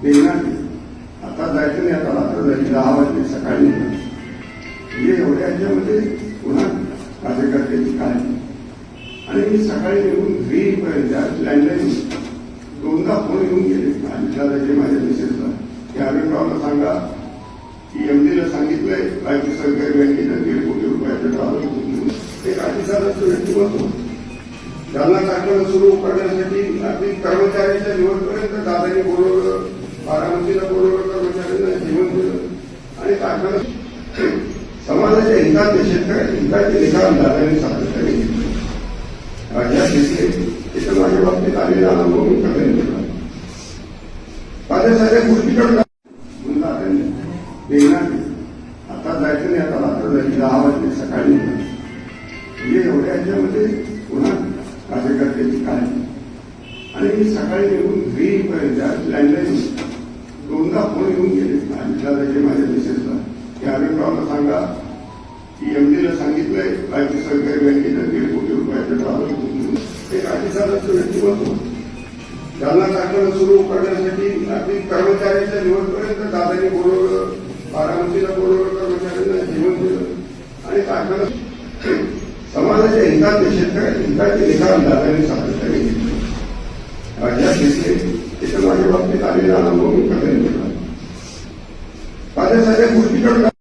देणार आता जायचं नाही, आता रात्र झाली 10 वाजले, सकाळी म्हणजे एवढ्या ह्याच्यामध्ये पुन्हा कार्यकर्त्याची काळजी. आणि मी सकाळी निघून घरी येईपर्यंत लँडलाईन 2दा फोन येऊन गेले दादाचे माझ्या मिसेसला की अरविंदरावला सांगा की एमडीला सांगितलंय राज्य सरकारी बँकेनं 1.5 कोटी रुपयाचं ट्रॅव्हल ते राजसादाचं व्यक्तिमत्व त्यांना टाकणं सुरू करण्यासाठी आपली कर्मचाऱ्यांच्या निवडपर्यंत दादांनी बोलवलं, बारामतीला बोलवलं, कर्मचाऱ्यांना जीवन दिलं आणि टाकणं समाजाच्या हिताचे शेतकऱ्यांच्या हिताचे निकाल दादांनी सातत्याने घेतले. राज्यात घेतले तिथं माझ्या बाबतीत आलेला अनुभव मी कमी माझ्या सगळ्या गोष्टीकडे देणार आता जायचं नाही, आता रात्र झाली 10 वाजले, सकाळी म्हणजे एवढ्या ह्याच्यामध्ये पुन्हा कार्यकर्त्याची काळजी. आणि मी सकाळी निघून घरी येईपर्यंत लँडलाईन 2दा फोन येऊन गेले दादाचे माझ्या मिसेसला की अरविंदरावला सांगा की एमडीला सांगितलंय राज्य सरकारी बँकेनं 1.5 कोटी रुपयाचं ट्रॅव्हल ते राजसादाचं व्यक्तिमत्व त्यांना टाकणं सुरू करण्यासाठी आपली कर्मचाऱ्यांच्या निवडपर्यंत दादांनी बोलवलं, बारामतीला बोलवलं, कर्मचाऱ्यांना जीवन दिलं आणि टाकणं समाजाच्या हिताचे शेतकऱ्यांच्या हिताचे निकाल दादांनी सातत्याने घेतले. राज्यात घेतले तिथं माझ्या बाबतीत आलेला अनुभव मी कमी माझ्या सगळ्या गोष्टीकडे